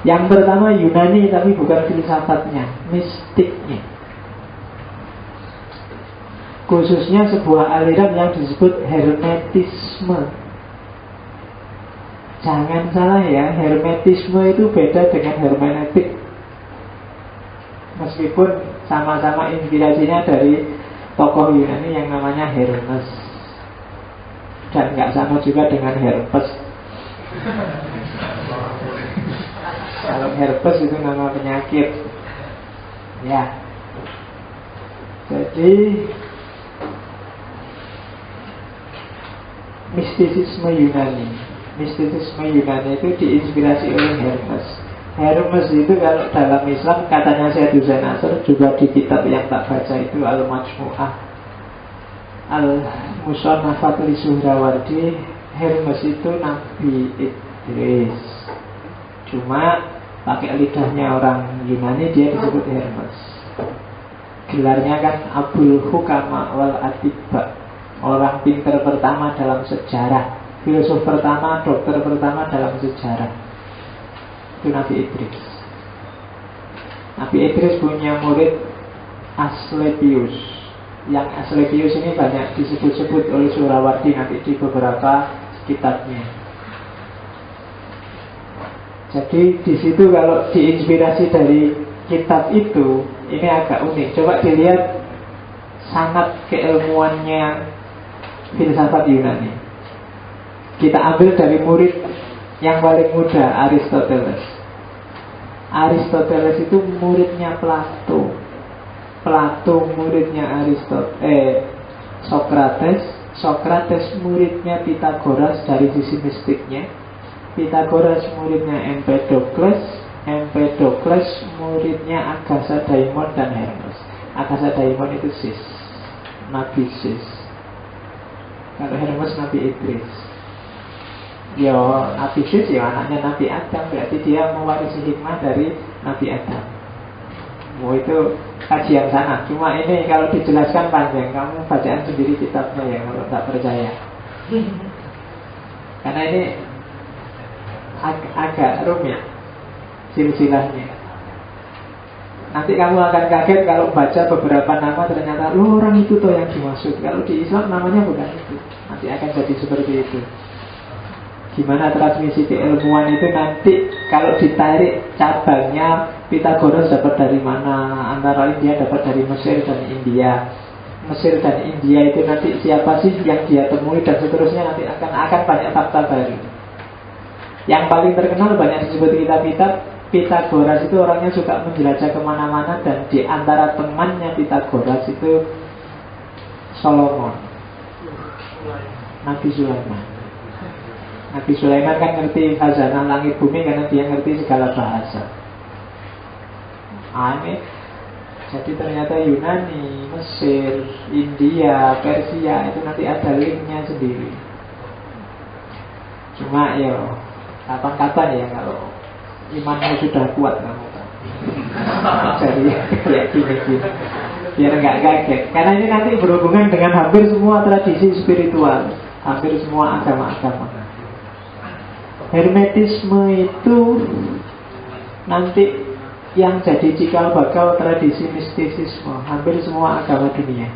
Yang pertama Yunani, tapi bukan filsafatnya, mistiknya. Khususnya sebuah aliran yang disebut Hermetisme. Jangan salah ya, Hermetisme itu beda dengan hermeneutik. Meskipun sama-sama inspirasinya dari tokoh Yunani yang namanya Hermes. Dan nggak sama juga dengan Herpes. Kalau herpes itu nama penyakit. Ya. Jadi mistisisme Yunani. Mistisisme Yunani itu diinspirasi oleh Hermes. Hermes itu kalau dalam Islam katanya Syed Hussein Nasr, juga di kitab yang tak baca itu Al-Majmu'ah Al-Musannafat li Suhrawardi, Hermes itu Nabi Idris. Cuma pakai lidahnya orang Yunani dia disebut Hermes. Gelarnya kan Abul Hukama wal Atibba, orang pintar pertama dalam sejarah, filosof pertama, dokter pertama dalam sejarah. Itu Nabi Idris. Nabi Idris punya murid Asclepius. Yang Asclepius ini banyak disebut-sebut oleh Suhrawardi nanti di beberapa kitabnya. Jadi di situ kalau diinspirasi dari kitab itu, ini agak unik. Coba dilihat sangat keilmuannya filsafat Yunani. Kita ambil dari murid yang paling muda, Aristoteles. Aristoteles itu muridnya Plato. Plato muridnya Socrates. Socrates muridnya Pythagoras dari sisi mistiknya. Pythagoras muridnya Empedokles. Empedokles muridnya Agatha Daimon dan Hermes. Agatha Daimon itu Sis, Nabi Sis. Kalau Hermes Nabi Idris. Ya Nabi Sis ya anaknya Nabi Adam, berarti dia mewarisi hikmah dari Nabi Adam. Itu kajian sana. Cuma ini kalau dijelaskan panjang, kamu bacaan sendiri kitabnya ya kalau tak percaya. Karena ini agak rumit silsilahnya. Nanti kamu akan kaget kalau baca beberapa nama ternyata orang itu tuh yang dimaksud. Kalau di Islam namanya bukan itu. Nanti akan jadi seperti itu. Gimana transmisi keilmuan itu nanti kalau ditarik cabangnya, Pythagoras dapat dari mana? Antara lain dia dapat dari Mesir dan India. Mesir dan India itu nanti siapa sih yang dia temui dan seterusnya, nanti akan banyak fakta baru. Yang paling terkenal banyak disebut kitab-kitab, Pythagoras itu orangnya suka menjelajah kemana-mana. Dan di antara temannya Pythagoras itu Solomon, Nabi Sulaiman. Nabi Sulaiman kan ngerti khazanah langit bumi karena dia ngerti segala bahasa. Ini jadi ternyata Yunani, Mesir, India, Persia itu nanti ada linknya sendiri. Cuma ya kapan-kapan ya kalau imanmu sudah kuat kamu kan. Jadi ya gini-gini biar nggak kaget. Karena ini nanti berhubungan dengan hampir semua tradisi spiritual, hampir semua agama-agama. Hermetisme itu nanti yang jadi cikal bakal tradisi mistisisme hampir semua agama dunia.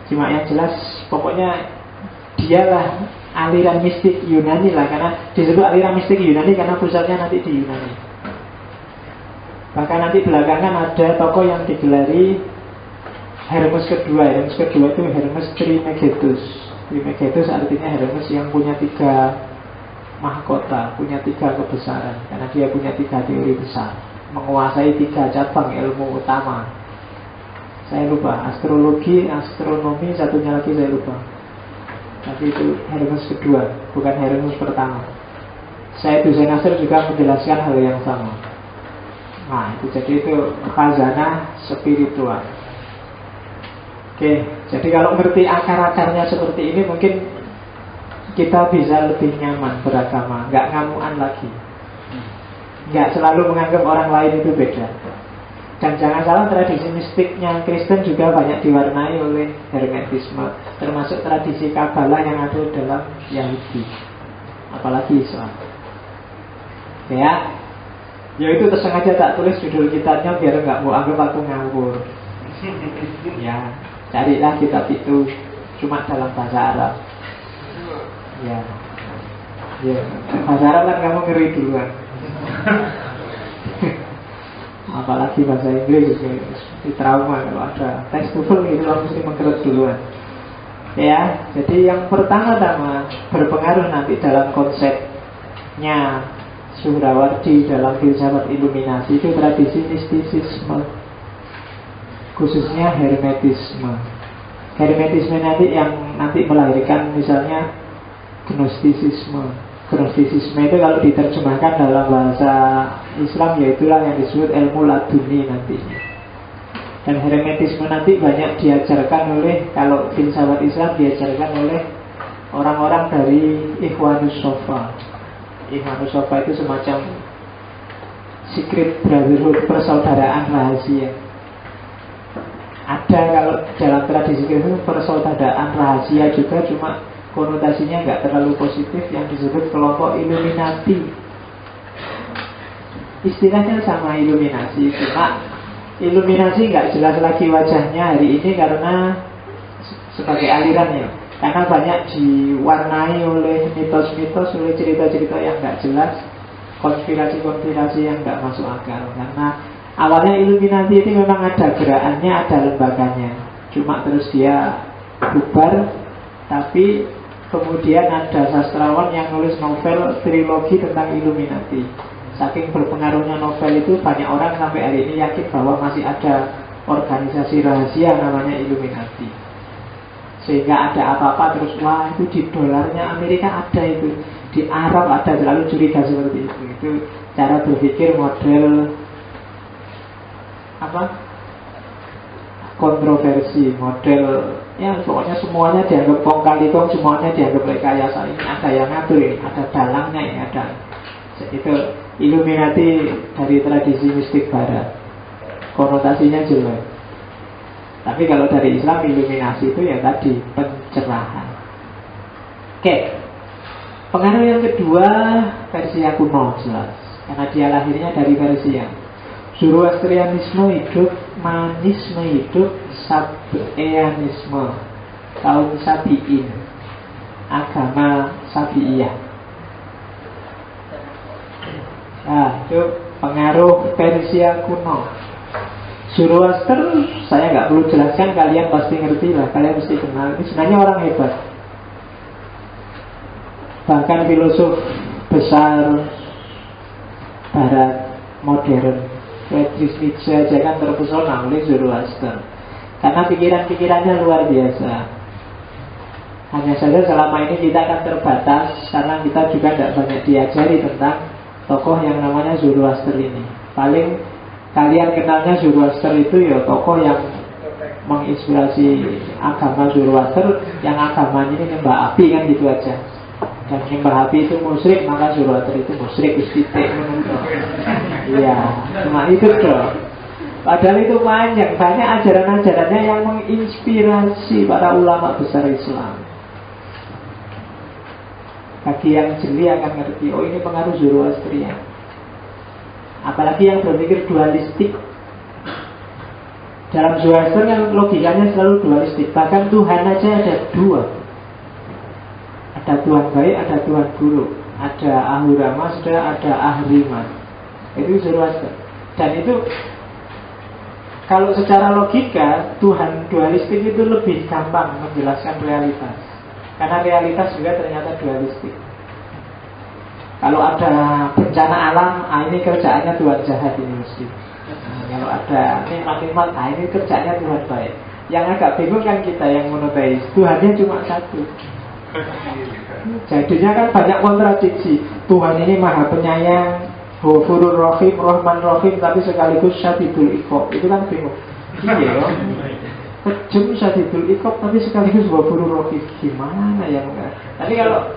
Cuma yang jelas pokoknya dialah aliran mistik Yunani lah. Karena disebut aliran mistik Yunani karena pusatnya nanti di Yunani. Bahkan nanti belakangan ada tokoh yang digelari Hermes kedua. Hermes kedua itu Hermes Trismegistus. Trismegistus artinya Hermes yang punya 3 mahkota, punya 3 kebesaran. Karena dia punya 3 teori besar, menguasai 3 cabang ilmu utama. Saya lupa, astrologi, astronomi, satunya lagi saya lupa. Tapi itu Hermes kedua, bukan Hermes pertama. Syed Hussein Nasr juga menjelaskan hal yang sama. Nah itu jadi itu khazanah spiritual. Oke, jadi kalau ngerti akar-akarnya seperti ini, mungkin kita bisa lebih nyaman beragama, nggak ngamuan lagi, nggak selalu menganggap orang lain itu beda. Dan jangan salah, tradisi mistiknya Kristen juga banyak diwarnai oleh Hermetisme, termasuk tradisi Kabbalah yang ada dalam Yahudi, apalagi Islam. Ya, ya itu tersengaja tak tulis judul kitabnya biar nggak mau anggap aku ngawur. Ya, carilah kitab itu cuma dalam bahasa Arab. Ya, ya bahasa Arab kan kamu ngeri duluan. Apalagi bahasa Inggris di trauma kalau ada tes TOEFL itu kamu mesti mengkerut duluan. Ya, jadi yang pertama-tama berpengaruh nanti dalam konsepnya Suhrawardi dalam filsafat iluminasi itu tradisi mistisisme, khususnya hermetisme. Hermetisme nanti yang nanti melahirkan misalnya gnostisisme. Gnostisisme itu kalau diterjemahkan dalam bahasa Islam yaitulah yang disebut ilmu laduni nantinya. Dan hermetisme nanti banyak diajarkan oleh, kalau filsafat Islam diajarkan oleh orang-orang dari Ikhwanus Sofa. Ikhwanus Sofa itu semacam secret brotherhood, persaudaraan rahasia. Ada kalau dalam tradisi Kristen persaudaraan rahasia juga, cuma konotasinya nggak terlalu positif, yang disebut kelompok Illuminati. Istilahnya sama Illuminasi, cuma Iluminasi nggak jelas lagi wajahnya hari ini karena sebagai alirannya, karena banyak diwarnai oleh mitos-mitos, oleh cerita-cerita yang nggak jelas, konspirasi-konspirasi yang nggak masuk akal. Karena awalnya Illuminati itu memang ada gerakannya, ada lembaganya, cuma terus dia bubar. Tapi kemudian ada sastrawan yang nulis novel trilogi tentang Illuminati. Saking berpengaruhnya novel itu, banyak orang sampai hari ini yakin bahwa masih ada organisasi rahasia namanya Illuminati. Sehingga ada apa-apa terus, wah itu di dolarnya Amerika ada itu, di Arab ada, selalu curiga seperti itu. Itu cara berpikir model apa? Kontroversi, model ya pokoknya semuanya dianggap kong kali kong, semuanya dianggap rekayasa. Ini ada yang ngatur, ini ada dalangnya, ini ada. Itu Illuminati dari tradisi mistik barat, konotasinya jelek. Tapi kalau dari Islam, Illuminasi itu ya tadi pencerahan. Oke. Pengaruh yang kedua, versi yang kuno jelas, karena dia lahirnya dari versi yang Zoroastrianisme hidup, Manisme hidup, Sabeanisme, kaum Sabiin, agama Sabiiyah. Nah, itu pengaruh Persia kuno. Zoroaster saya nggak perlu jelaskan, kalian pasti ngerti lah, kalian pasti kenal. Ini sebenarnya orang hebat. Bahkan filosof besar Barat modern, Friedrich Nietzsche aja kan terpesona oleh Zoroaster, karena pikiran-pikirannya luar biasa. Hanya saja selama ini kita akan terbatas, karena kita juga tidak banyak diajari tentang tokoh yang namanya Zoroaster ini. Paling kalian kenalnya Zoroaster itu ya tokoh yang menginspirasi agama Zoroaster, yang agamanya ini nyembah api kan gitu aja. Dan nyembah api itu musyrik, maka Zoroaster itu musyrik, istitik. Iya, cuma itu dong. Padahal itu banyak ajaran-ajarannya yang menginspirasi para ulama besar Islam. Bagi yang jeli akan ngerti, oh ini pengaruh Zoroastrian. Apalagi yang berpikir dualistik. Dalam Zoroaster yang logikanya selalu dualistik. Bahkan Tuhan aja ada dua. Ada Tuhan baik, ada Tuhan buruk. Ada Ahura Mazda, ada Ahriman. Itu Zoroaster. Dan itu kalau secara logika, Tuhan dualistik itu lebih gampang menjelaskan realitas. Karena realitas juga ternyata dualistik. Kalau ada bencana alam, ini kerjaannya Tuhan jahat ini mesti. Kalau ada nikmat-nikmat, ini kerjaannya Tuhan baik. Yang agak bingung kan kita yang monoteis, Tuhannya cuma satu. Jadinya kan banyak kontradiksi. Tuhan ini maha penyayang, Ghafurur Rahim, Rahman Rahim, tapi sekaligus Syadidul Iqab. Itu kan bingung. Iya loh. Kejam Syadidul Iqab, tapi sekaligus Ghafurur Rahim. Gimana ya? Tapi kalau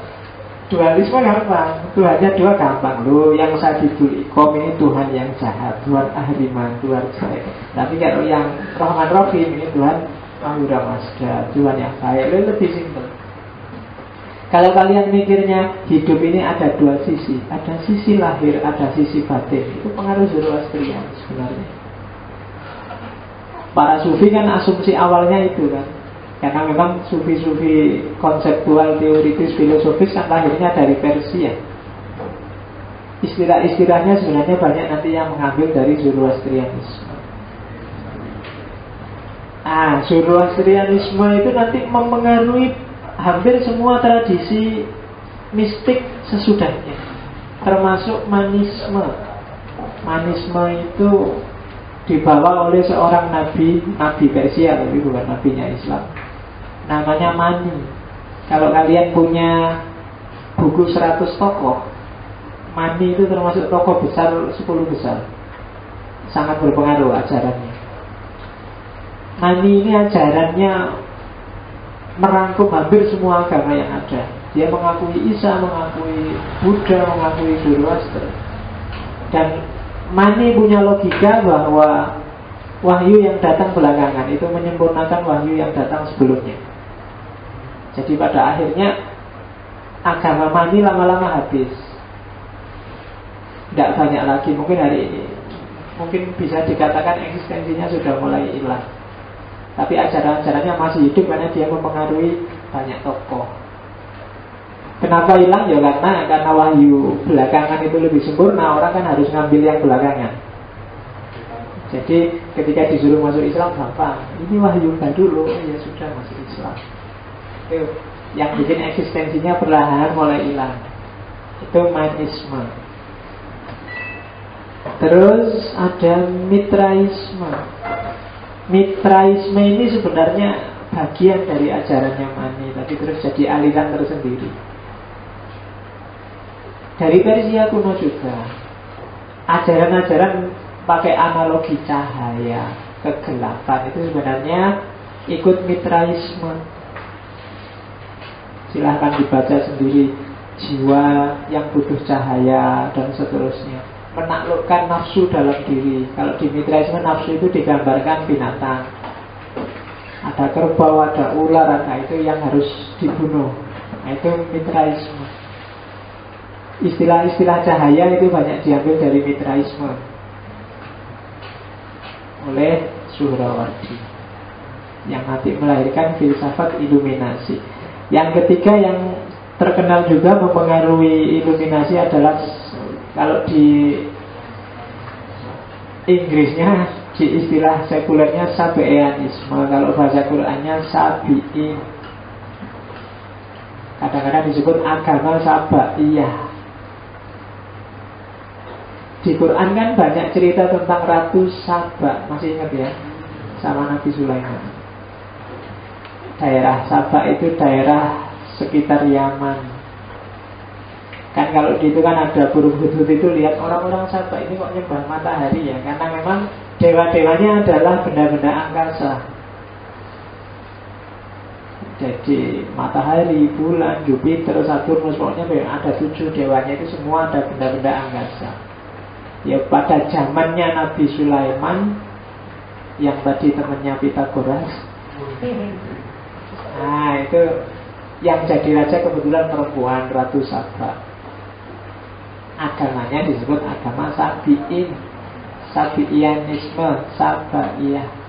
dualisme gampang, Tuhannya dua gampang loh. Yang Syadidul Iqab ini Tuhan yang jahat, Tuhan Ahriman, Tuhan baik. Tapi kalau yang Rahman Rahim ini Tuhan Ahura Mazda, Tuhan yang baik. Lebih simpel. Kalau kalian mikirnya hidup ini ada dua sisi, ada sisi lahir, ada sisi batin, itu pengaruh Zoroastrian sebenarnya. Para sufi kan asumsi awalnya itu kan, karena memang sufi-sufi konseptual, teoritis, filosofis kan lahirnya dari Persia. Istilah-istilahnya sebenarnya banyak nanti yang mengambil dari Zoroastrianisme. Zoroastrianisme itu nanti mempengaruhi hampir semua tradisi mistik sesudahnya, termasuk manisme. Manisme itu dibawa oleh seorang nabi Persia, tapi bukan nabinya Islam. Namanya Mani. Kalau kalian punya buku 100 tokoh, Mani itu termasuk tokoh besar, 10 besar. Sangat berpengaruh ajarannya. Mani ini ajarannya merangkum hampir semua agama yang ada. Dia mengakui Isa, mengakui Buddha, mengakui Zoroaster. Dan Mani punya logika bahwa wahyu yang datang belakangan itu menyempurnakan wahyu yang datang sebelumnya. Jadi pada akhirnya agama Mani lama-lama habis. Tidak banyak lagi. Mungkin hari ini mungkin bisa dikatakan eksistensinya sudah mulai hilang. Tapi ajaran-ajarannya masih hidup karena dia mempengaruhi banyak tokoh. Kenapa hilang? Ya karena wahyu belakangan itu lebih sempurna. Orang kan harus ngambil yang belakangan. Jadi ketika disuruh masuk Islam gampang. Ini wahyu baru loh, ya sudah masuk Islam. Itu yang bikin eksistensinya perlahan mulai hilang. Itu manisme. Terus ada mitraisme. Mitraisme ini sebenarnya bagian dari ajarannya Mani, tapi terus jadi aliran tersendiri. Dari Persia kuno juga ajaran-ajaran pakai analogi cahaya, kegelapan itu sebenarnya ikut mitraisme. Silahkan dibaca sendiri. Jiwa yang butuh cahaya dan seterusnya, menaklukkan nafsu dalam diri. Kalau di mitraisme nafsu itu digambarkan binatang. Ada kerbau, ada ular, ada itu yang harus dibunuh. Nah, itu mitraisme. Istilah-istilah cahaya itu banyak diambil dari mitraisme oleh Suhrawardi, yang nanti melahirkan filsafat iluminasi. Yang ketiga yang terkenal juga mempengaruhi iluminasi adalah, kalau di Inggrisnya, di istilah sekulernya Sabeanisme. Kalau bahasa Qurannya Sabi'in. Kadang-kadang disebut agama Sabaiyah. Di Quran kan banyak cerita tentang Ratu Saba. Masih ingat ya? Sama Nabi Sulaiman. Daerah Saba itu daerah sekitar Yaman. Kan kalau gitu kan ada burung hudhud itu, lihat orang-orang Saba ini kok nyembah matahari ya. Karena memang dewa-dewanya adalah benda-benda angkasa. Jadi matahari, bulan, Jupiter, Saturnus, pokoknya ada 7 dewanya itu semua ada benda-benda angkasa. Ya pada zamannya Nabi Sulaiman, yang tadi temannya Pythagoras, nah itu yang jadi raja kebetulan perempuan, Ratu Saba. Agamanya disebut agama Sabi'in, Sabi'ianisme, Sabaiyah.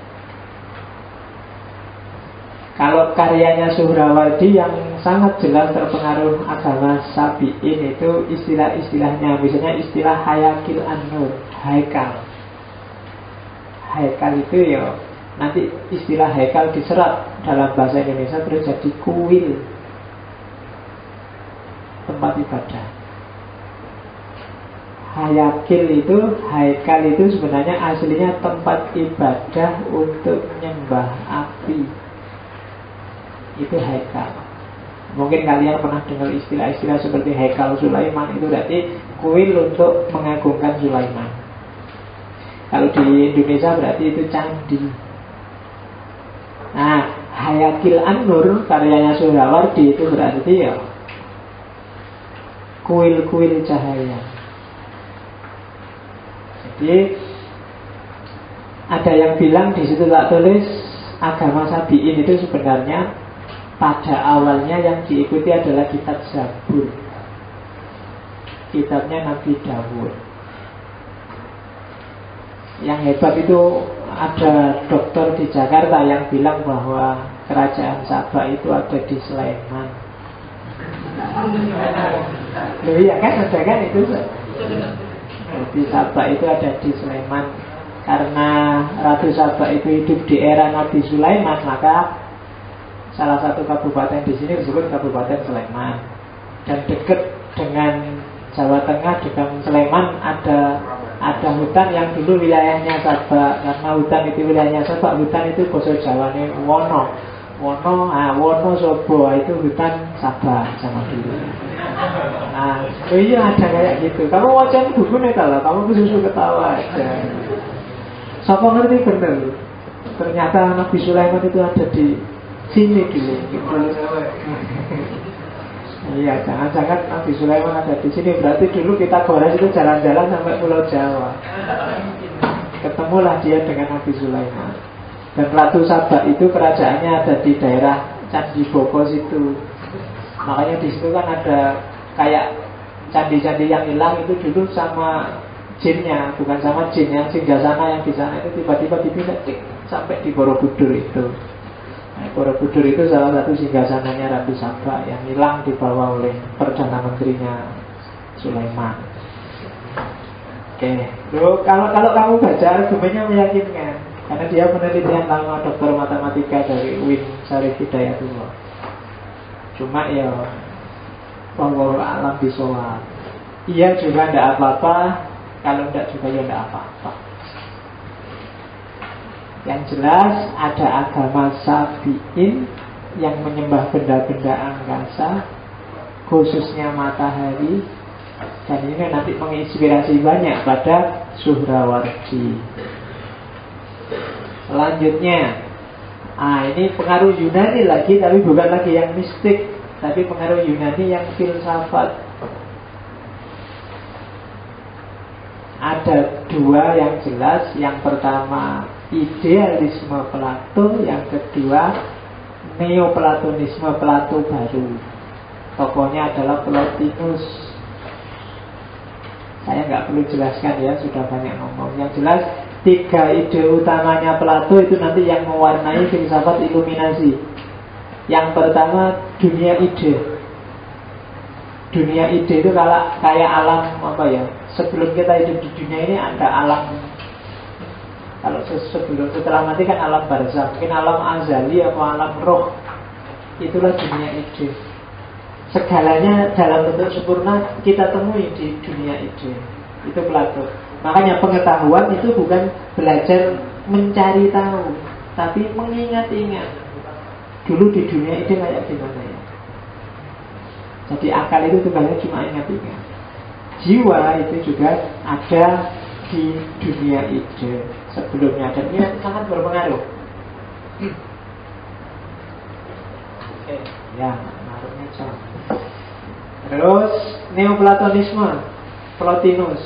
Kalau karyanya Suhrawardi yang sangat jelas terpengaruh agama Sabi'in itu istilah-istilahnya. Misalnya istilah Hayakil An-Nur, Haikal. Haikal itu ya, nanti istilah Haikal diserap dalam bahasa Indonesia terus jadi kuil, tempat ibadah. Hayakil itu, Haikal itu sebenarnya aslinya tempat ibadah untuk menyembah api. Itu Haikal. Mungkin kalian pernah dengar istilah-istilah seperti Haikal Sulaiman. Itu berarti kuil untuk mengagungkan Sulaiman. Kalau di Indonesia berarti itu candi. Nah, Hayakil An-Nur karyanya Suhrawardi itu berarti ya kuil-kuil cahaya. Jadi ada yang bilang di situ tak tulis agama Sabi'in itu sebenarnya pada awalnya yang diikuti adalah kitab Zabur, kitabnya Nabi Dawud. Yang hebat itu ada dokter di Jakarta yang bilang bahwa kerajaan Sabah itu ada di Sleman. Loh iya kan, ada kan itu. Di Sabah itu ada di Sleman. Karena Ratu Sabah itu hidup di era Nabi Sulaiman, maka salah satu kabupaten di sini disebut Kabupaten Sleman. Dan dekat dengan Jawa Tengah, dengan Sleman ada hutan yang dulu wilayahnya Sabah. Karena hutan itu wilayahnya Sabah, hutan itu bahasa Jawane Wono. Wono Sobo itu hutan Sabah zaman dulu. Nah, oh iya ada kayak gitu. Kamu wajah buku nih kalau kamu susu ketawa aja. Siapa ngerti bener? Ternyata Nabi Sulaiman itu ada di sini dulu. Iya, jangan-jangan Nabi Sulaiman ada di sini. Berarti dulu kita gores itu jalan-jalan sampai Pulau Jawa. Ketemulah dia dengan Nabi Sulaiman. Dan Ratu Sabah itu kerajaannya ada di daerah Candi Boko situ. Makanya di situ kan ada kayak candi-candi yang hilang itu dulu sama jinnya, bukan sama jin yang singgah sana yang di sana itu tiba-tiba dipindah sampai di Borobudur itu. Nah, Borobudur itu salah satu singgah sananya Ratu Sabah yang hilang dibawa oleh Perdana Menterinya Sulaiman. Oke, loh, kalau kamu baca argumennya meyakinkan, karena dia penelitian lama dokter matematika dari UIN Syarif Hidayatullah. Cuma ya wallahu a'lam bishawab. Iya juga tidak apa-apa, kalau tidak juga ya tidak apa-apa. Yang jelas ada agama Sabi'in yang menyembah benda-benda angkasa, khususnya matahari. Dan ini nanti menginspirasi banyak pada Suhrawardi. Selanjutnya, ini pengaruh Yunani lagi, tapi bukan lagi yang mistik, tapi pengaruh Yunani yang filsafat. Ada dua yang jelas. Yang pertama idealisme Plato, yang kedua neoplatonisme Plato baru. Tokohnya adalah Plotinus. Saya nggak perlu jelaskan ya, sudah banyak ngomong. Yang jelas tiga ide utamanya Plato itu nanti yang mewarnai filsafat iluminasi. Yang pertama dunia ide. Dunia ide itu kayak alam apa ya? Sebelum kita hidup di dunia ini ada alam. Kalau setelah mati kan alam barzakh, mungkin alam azali atau alam roh. Itulah dunia ide. Segalanya dalam bentuk sempurna kita temui di dunia ide. Itu Plato. Makanya pengetahuan itu bukan belajar mencari tahu, tapi mengingat-ingat dulu di dunia ide kayak gimana ya. Jadi akal itu tugasnya cuma ingat-ingat. Jiwa itu juga ada di dunia ide sebelumnya, dan ini sangat berpengaruh. Oke, ya, naruhnya jam. Terus neoplatonisme, Plotinus.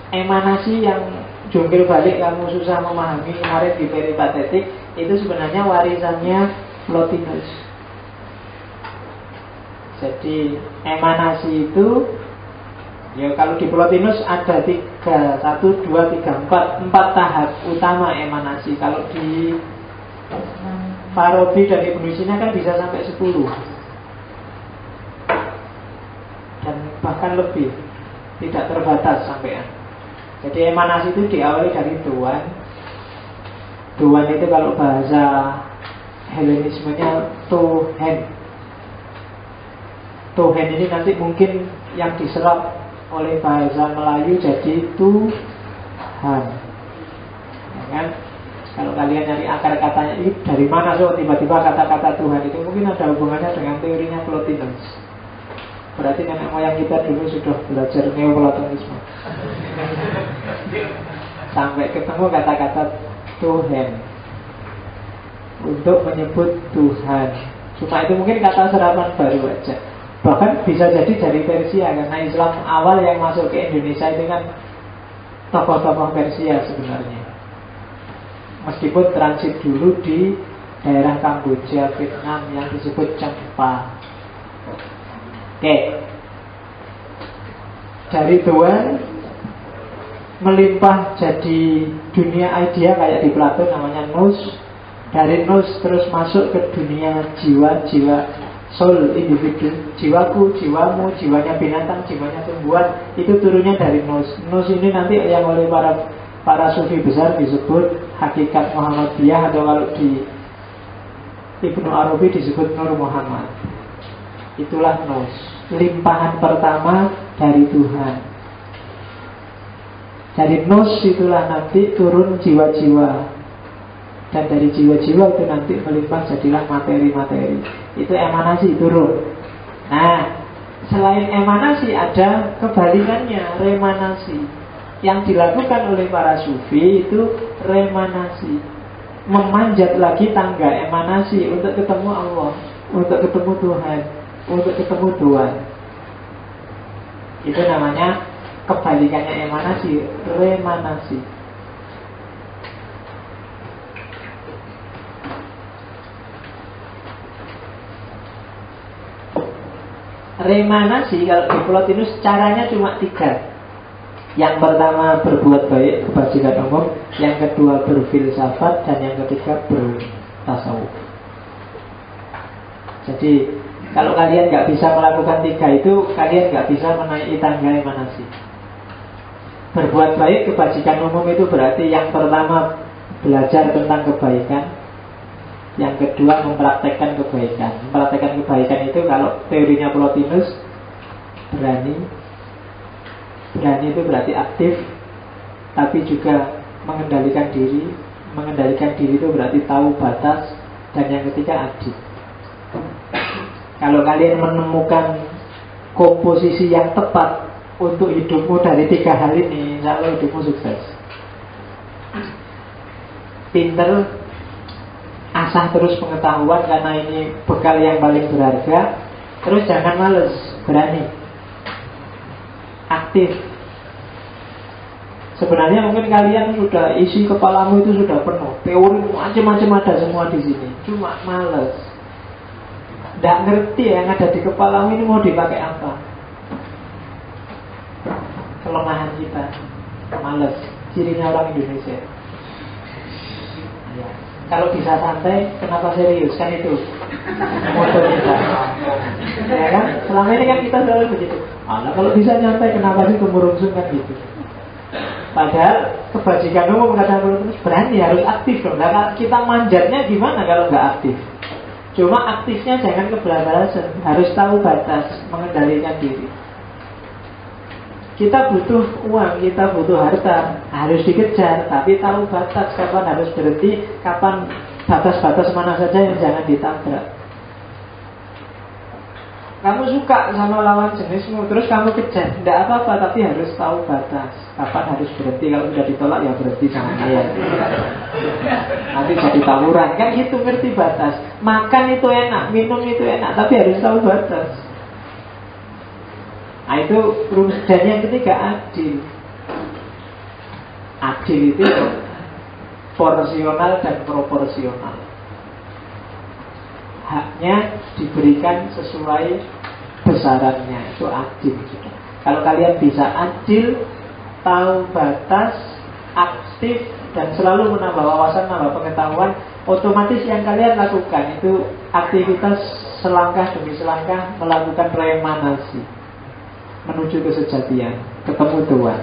Emanasi yang jungkir balik kamu susah memahami kemarin di peripatetik, itu sebenarnya warisannya Plotinus. Jadi emanasi itu, ya kalau di Plotinus ada 3, 1, 2, 3, 4 tahap utama emanasi. Kalau di Farabi dan Ibnu Sina kan bisa sampai 10 dan bahkan lebih, tidak terbatas sampai. Jadi emanasi itu diawali dari Tuhan. Tuhan itu kalau bahasa Helenismenya Tuhan. Tuhan ini nanti mungkin yang diserap oleh bahasa Melayu jadi Tuhan, ya kan? Kalau kalian nyari akar katanya ini dari mana so tiba-tiba kata-kata Tuhan itu mungkin ada hubungannya dengan teorinya Plotinus. Berarti nenek moyang kita dulu sudah belajar neoplatonisme sampai ketemu kata-kata Tuhan untuk menyebut Tuhan. Cuma itu mungkin kata serapan baru aja. Bahkan bisa jadi dari Persia, karena Islam awal yang masuk ke Indonesia itu kan tokoh-tokoh Persia sebenarnya. Meskipun transit dulu di daerah Kamboja, Vietnam yang disebut Champa. Oke. Dari Tuhan melimpah jadi dunia idea kayak di Plato namanya nous. Dari nous terus masuk ke dunia jiwa soul individu, jiwaku, jiwamu, jiwanya binatang, jiwanya tumbuhan, itu turunnya dari nous. Nous ini nanti yang oleh para sufi besar disebut hakikat Muhammadiyah, atau kalau di Ibnu Arabi disebut Nur Muhammad. Itulah nous, limpahan pertama dari Tuhan. Dari nous itulah nanti turun jiwa-jiwa, dan dari jiwa-jiwa itu nanti melimpah jadilah materi-materi. Itu emanasi turun. Nah, selain emanasi ada kebalikannya, remanasi. Yang dilakukan oleh para sufi itu remanasi, memanjat lagi tangga emanasi untuk ketemu Allah, untuk ketemu Tuhan, untuk ketemu Tuhan. Itu namanya kebalikannya emanasi, remanasi. Remanasi kalau di Plotinus caranya cuma 3. Yang pertama berbuat baik, kebajikan umum. Yang kedua berfilsafat. Dan yang ketiga bertasawuf. Jadi kalau kalian nggak bisa melakukan 3 itu, kalian nggak bisa menaiki tangga emanasi. Berbuat baik, kebajikan umum itu berarti yang pertama belajar tentang kebaikan, yang kedua mempraktekkan kebaikan. Mempraktekkan kebaikan itu kalau teorinya Plotinus berani. Berani itu berarti aktif, tapi juga mengendalikan diri. Mengendalikan diri itu berarti tahu batas. Dan yang ketiga adil. Kalau kalian menemukan komposisi yang tepat untuk hidupmu dari 3 hal ini, insya Allah hidupmu sukses. Pinter, asah terus pengetahuan, karena ini bekal yang paling berharga. Terus jangan males, berani, aktif. Sebenarnya mungkin kalian sudah isi kepalamu itu sudah penuh, teori macam-macam ada semua di sini, cuma males. Tidak ngerti yang ada di kepalamu ini mau dipakai apa. Kelemahan kita, males. Cirinya orang Indonesia. Ya. Kalau bisa santai, kenapa serius? Kan itu motor kita. Ya kan? Selama ini kan kita selalu begitu. Kalau bisa nyantai, kenapa sih kemurungsung kan gitu. Padahal kebajikan umum kata terus berani, harus aktif dong. Nah, kita manjatnya gimana kalau nggak aktif? Cuma aktifnya jangan kebablasan, harus tahu batas, mengendalikan diri. Kita butuh uang, kita butuh harta, harus dikejar, tapi tahu batas, kapan harus berhenti, kapan batas-batas mana saja yang jangan ditabrak. Kamu suka sama lawan jenismu, terus kamu kejar, tidak apa-apa, tapi harus tahu batas, kapan harus berhenti. Kalau sudah ditolak ya berhenti sama dia. Nanti jadi tawuran, kan gitu, ngerti batas. Makan itu enak, minum itu enak, tapi harus tahu batas. Nah itu rumus. Dan yang ketiga adil. Adil itu porsional dan proporsional. Haknya diberikan sesuai besarannya, itu adil. Kalau kalian bisa adil, tahu batas, aktif, dan selalu menambah wawasan, menambah pengetahuan, otomatis yang kalian lakukan itu aktivitas selangkah demi selangkah melakukan remanasi menuju kesejatian, ketemu Tuhan.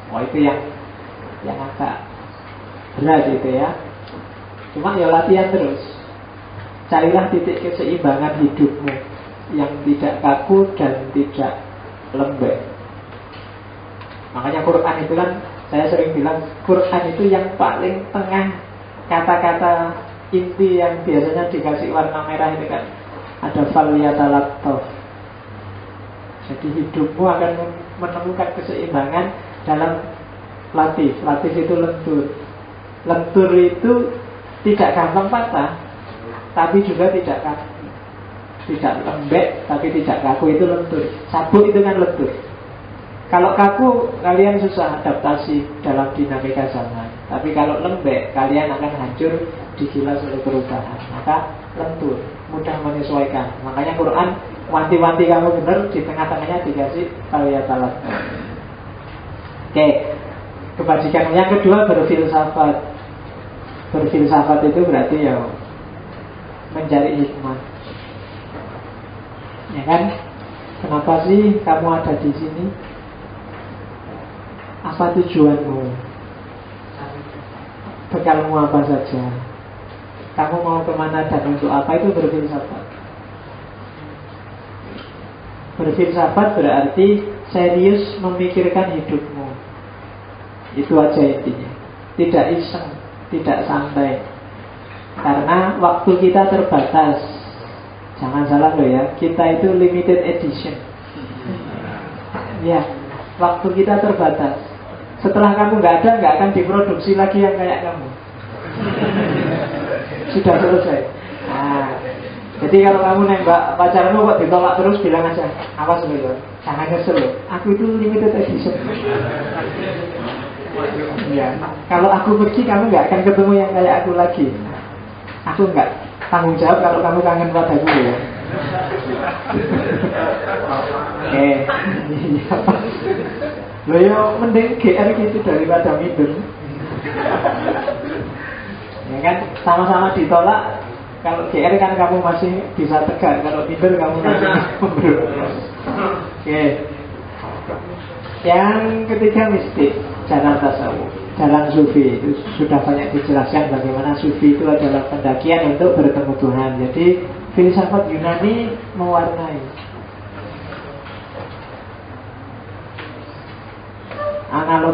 Oh itu yang agak berat itu ya. Cuma ya latihan terus. Carilah titik keseimbangan hidupmu yang tidak kaku dan tidak lembek. Makanya Quran itu kan, saya sering bilang, Quran itu yang paling tengah. Kata-kata inti yang biasanya dikasih warna merah itu kan, ada faliyatalattaf. Jadi hidupmu akan menemukan keseimbangan dalam latif. Latif itu lentur. Lentur itu tidak gampang patah, tapi juga tidak kaku. Tidak lembek, tapi tidak kaku, itu lentur. Sabuk itu kan lentur. Kalau kaku, kalian susah adaptasi dalam dinamika zaman. Tapi kalau lembek, kalian akan hancur digilas oleh perubahan, maka lentur, mudah menyesuaikan. Makanya Quran wanti-wanti kamu benar, di tengah-tengahnya dikasih faliyatalat. Oke, kebajikan yang kedua berfilsafat. Berfilsafat itu berarti ya mencari hikmah. Ya kan? Kenapa sih kamu ada di sini? Apa tujuanmu? Bekalmu apa saja? Kamu mau kemana dan untuk apa? Itu berfilsafat. Berfilsafat berarti serius memikirkan hidupmu. Itu aja intinya. Tidak iseng, tidak santai. Karena waktu kita terbatas. Jangan salah loh ya, kita itu limited edition. Ya, waktu kita terbatas. Setelah kamu nggak ada, nggak akan diproduksi lagi yang kayak kamu. Sudah selesai. Nah, jadi kalau kamu nembak pacarmu kok ditolak terus, bilang aja, awas loh, jangan nyesel loh. Aku itu limited edition. Ya, kalau aku pergi kamu nggak akan ketemu yang kayak aku lagi. Aku nggak tanggung jawab kalau kamu kangen padaku ya. Oke. Loh ya mending GR gitu daripada minder. Ya kan sama-sama ditolak. Kalau GR kan kamu masih bisa tegak, kalau minder kamu masih mundur. Oke. Yang ketiga mistik, jalan tasawuf, jalan sufi. Itu sudah banyak dijelaskan bagaimana sufi itu adalah pendakian untuk bertemu Tuhan. Jadi filsafat Yunani mewarnai. Analog